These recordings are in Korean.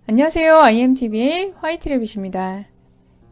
안녕하세요. IMTV의 화이트래빗입니다.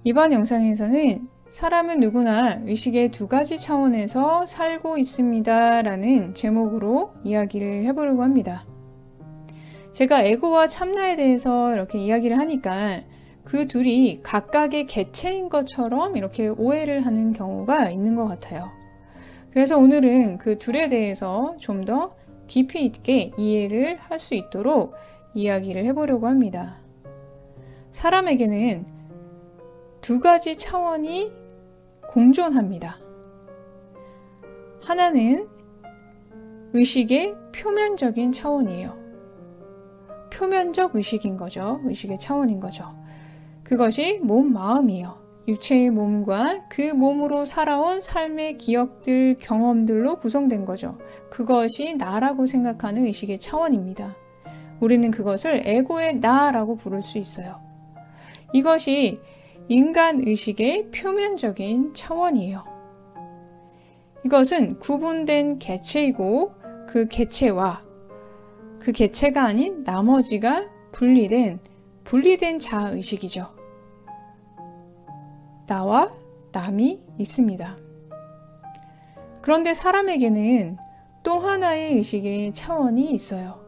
이번 영상에서는 사람은 누구나 의식의 두 가지 차원에서 살고 있습니다 라는 제목으로 이야기를 해보려고 합니다. 제가 에고와 참나에 대해서 이렇게 이야기를 하니까 그 둘이 각각의 개체인 것처럼 이렇게 오해를 하는 경우가 있는 것 같아요. 그래서 오늘은 그 둘에 대해서 좀 더 깊이 있게 이해를 할 수 있도록 이야기를 해보려고 합니다. 사람에게는 두 가지 차원이 공존합니다. 하나는 의식의 표면적인 차원이에요. 표면적 의식인 거죠. 의식의 차원인 거죠. 그것이 몸, 마음이에요. 육체의 몸과 그 몸으로 살아온 삶의 기억들, 경험들로 구성된 거죠. 그것이 나라고 생각하는 의식의 차원입니다. 우리는 그것을 에고의 나라고 부를 수 있어요. 이것이 인간 의식의 표면적인 차원이에요. 이것은 구분된 개체이고 그 개체와 그 개체가 아닌 나머지가 분리된 자아의식이죠. 나와 남이 있습니다. 그런데 사람에게는 또 하나의 의식의 차원이 있어요.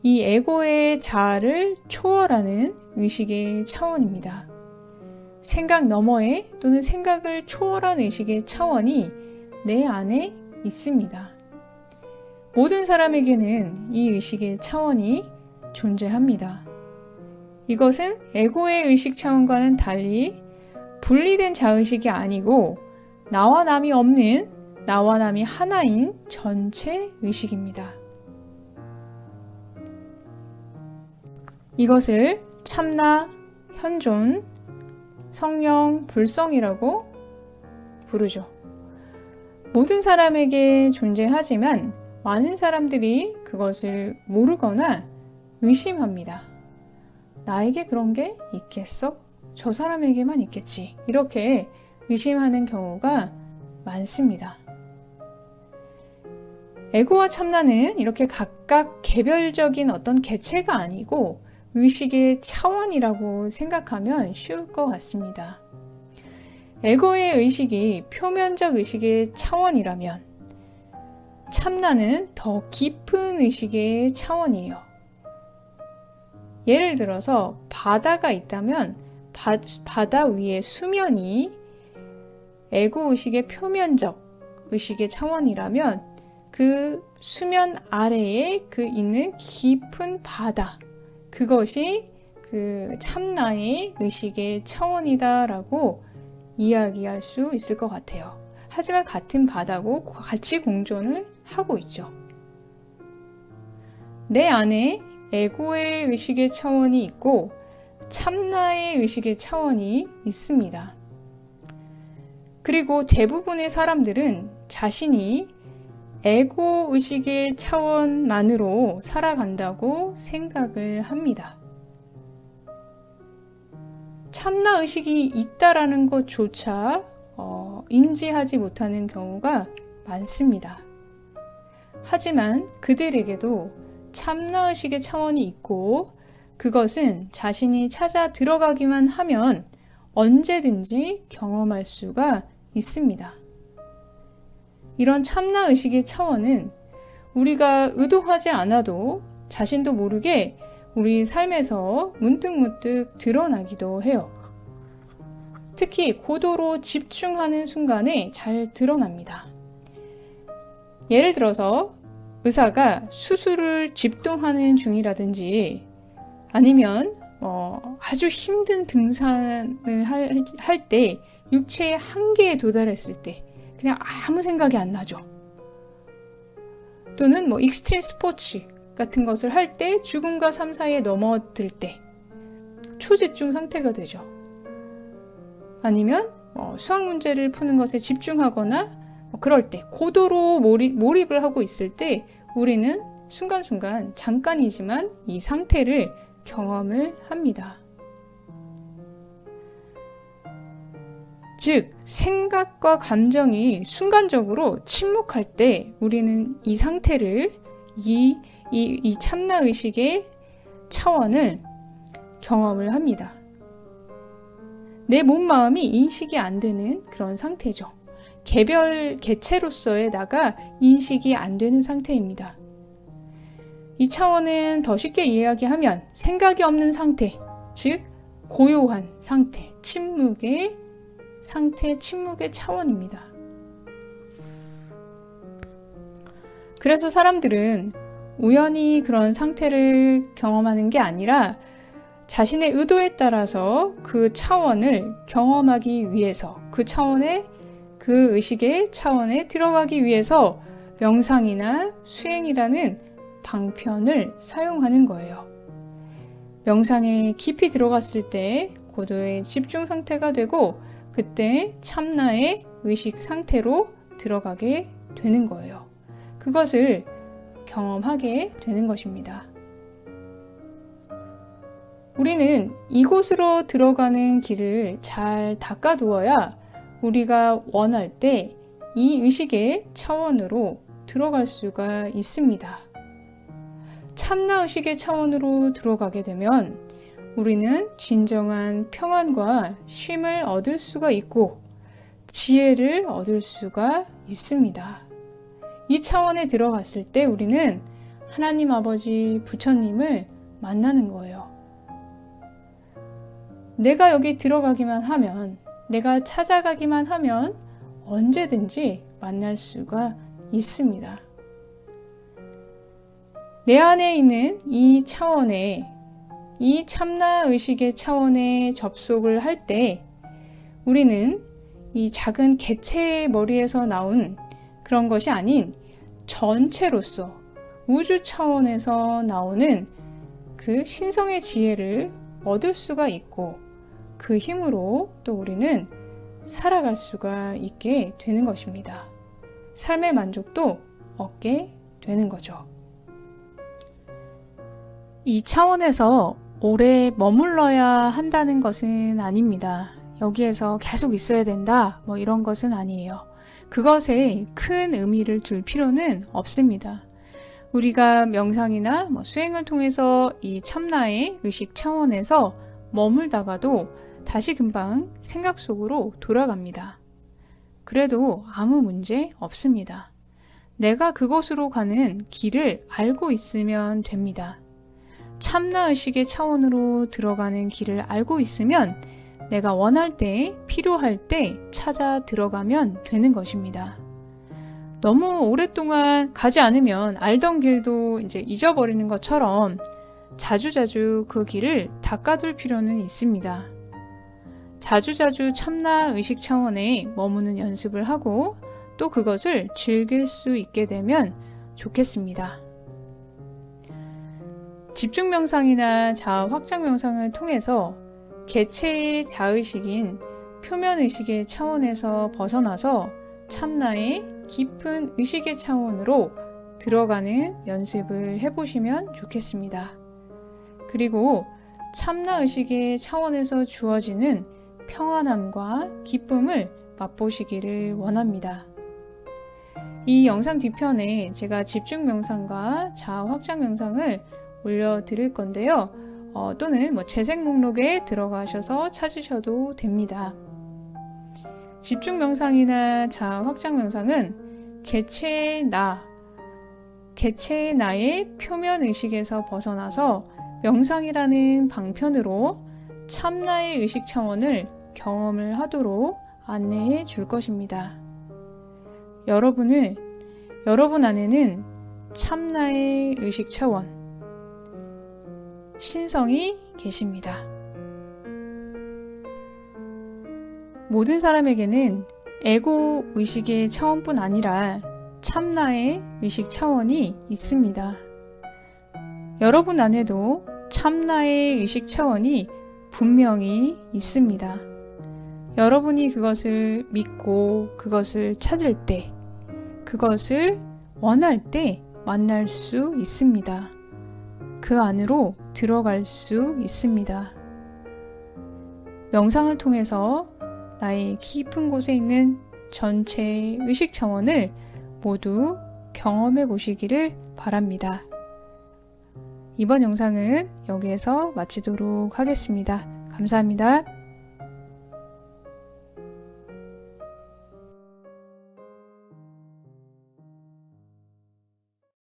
이 에고의 자아를 초월하는 의식의 차원입니다. 생각 너머의 또는 생각을 초월한 의식의 차원이 내 안에 있습니다. 모든 사람에게는 이 의식의 차원이 존재합니다. 이것은 에고의 의식 차원과는 달리 분리된 자의식이 아니고 나와 남이 없는, 나와 남이 하나인 전체 의식입니다. 이것을 참나, 현존, 성령, 불성이라고 부르죠. 모든 사람에게 존재하지만 많은 사람들이 그것을 모르거나 의심합니다. 나에게 그런 게 있겠어? 저 사람에게만 있겠지. 이렇게 의심하는 경우가 많습니다. 에고와 참나는 이렇게 각각 개별적인 어떤 개체가 아니고 의식의 차원이라고 생각하면 쉬울 것 같습니다. 에고의 의식이 표면적 의식의 차원이라면 참나는 더 깊은 의식의 차원이에요. 예를 들어서 바다가 있다면 바다 위의 수면이 에고 의식의 표면적 의식의 차원이라면 그 수면 아래에 그 있는 깊은 바다, 그것이 그 참나의 의식의 차원이다라고 이야기할 수 있을 것 같아요. 하지만 같은 바다고 같이 공존을 하고 있죠. 내 안에 에고의 의식의 차원이 있고 참나의 의식의 차원이 있습니다. 그리고 대부분의 사람들은 자신이 에고 의식의 차원만으로 살아간다고 생각을 합니다. 참나 의식이 있다라는 것조차 인지하지 못하는 경우가 많습니다. 하지만 그들에게도 참나 의식의 차원이 있고 그것은 자신이 찾아 들어가기만 하면 언제든지 경험할 수가 있습니다. 이런 참나 의식의 차원은 우리가 의도하지 않아도 자신도 모르게 우리 삶에서 문득문득 드러나기도 해요. 특히 고도로 집중하는 순간에 잘 드러납니다. 예를 들어서 의사가 수술을 집도하는 중이라든지 아니면 아주 힘든 등산을 할 때 육체의 한계에 도달했을 때 그냥 아무 생각이 안 나죠. 또는 익스트림 스포츠 같은 것을 할 때 죽음과 삶 사이에 넘어들 때 초집중 상태가 되죠. 아니면 수학 문제를 푸는 것에 집중하거나 그럴 때 고도로 몰입을 하고 있을 때 우리는 순간순간 잠깐이지만 이 상태를 경험을 합니다. 즉 생각과 감정이 순간적으로 침묵할 때 우리는 이 상태를 이 참나의식의 차원을 경험을 합니다. 내 몸, 마음이 인식이 안 되는 그런 상태죠. 개별 개체로서에다가 인식이 안 되는 상태입니다. 이 차원은 더 쉽게 이야기하면 생각이 없는 상태, 즉 고요한 상태, 침묵의 상태, 침묵의 차원입니다. 그래서 사람들은 우연히 그런 상태를 경험하는 게 아니라 자신의 의도에 따라서 그 차원을 경험하기 위해서, 그 차원의 그 의식의 차원에 들어가기 위해서 명상이나 수행이라는 방편을 사용하는 거예요. 명상에 깊이 들어갔을 때 고도의 집중 상태가 되고 그때 참나의 의식 상태로 들어가게 되는 거예요. 그것을 경험하게 되는 것입니다. 우리는 이곳으로 들어가는 길을 잘 닦아두어야 우리가 원할 때 이 의식의 차원으로 들어갈 수가 있습니다. 참나 의식의 차원으로 들어가게 되면 우리는 진정한 평안과 쉼을 얻을 수가 있고 지혜를 얻을 수가 있습니다. 이 차원에 들어갔을 때 우리는 하나님 아버지 부처님을 만나는 거예요. 내가 여기 들어가기만 하면, 내가 찾아가기만 하면 언제든지 만날 수가 있습니다. 내 안에 있는 이 차원에, 이 참나 의식의 차원에 접속을 할 때 우리는 이 작은 개체의 머리에서 나온 그런 것이 아닌 전체로서 우주 차원에서 나오는 그 신성의 지혜를 얻을 수가 있고 그 힘으로 또 우리는 살아갈 수가 있게 되는 것입니다. 삶의 만족도 얻게 되는 거죠. 이 차원에서 오래 머물러야 한다는 것은 아닙니다. 여기에서 계속 있어야 된다, 이런 것은 아니에요. 그것에 큰 의미를 둘 필요는 없습니다. 우리가 명상이나 수행을 통해서 이 참나의 의식 차원에서 머물다가도 다시 금방 생각 속으로 돌아갑니다. 그래도 아무 문제 없습니다. 내가 그곳으로 가는 길을 알고 있으면 됩니다. 참나 의식의 차원으로 들어가는 길을 알고 있으면 내가 원할 때, 필요할 때 찾아 들어가면 되는 것입니다. 너무 오랫동안 가지 않으면 알던 길도 이제 잊어버리는 것처럼 자주자주 그 길을 닦아둘 필요는 있습니다. 자주자주 참나 의식 차원에 머무는 연습을 하고 또 그것을 즐길 수 있게 되면 좋겠습니다. 집중 명상이나 자아 확장 명상을 통해서 개체의 자의식인 표면 의식의 차원에서 벗어나서 참나의 깊은 의식의 차원으로 들어가는 연습을 해보시면 좋겠습니다. 그리고 참나 의식의 차원에서 주어지는 평안함과 기쁨을 맛보시기를 원합니다. 이 영상 뒤편에 제가 집중 명상과 자아 확장 명상을 올려드릴 건데요. 또는 재생 목록에 들어가셔서 찾으셔도 됩니다. 집중 명상이나 자아 확장 명상은 개체의 나의 표면 의식에서 벗어나서 명상이라는 방편으로 참나의 의식 차원을 경험을 하도록 안내해 줄 것입니다. 여러분 안에는 참나의 의식 차원, 신성이 계십니다. 모든 사람에게는 에고 의식의 차원뿐 아니라 참나의 의식 차원이 있습니다. 여러분 안에도 참나의 의식 차원이 분명히 있습니다. 여러분이 그것을 믿고 그것을 찾을 때, 그것을 원할 때 만날 수 있습니다. 그 안으로 들어갈 수 있습니다. 명상을 통해서 나의 깊은 곳에 있는 전체의 의식 차원을 모두 경험해 보시기를 바랍니다. 이번 영상은 여기에서 마치도록 하겠습니다. 감사합니다.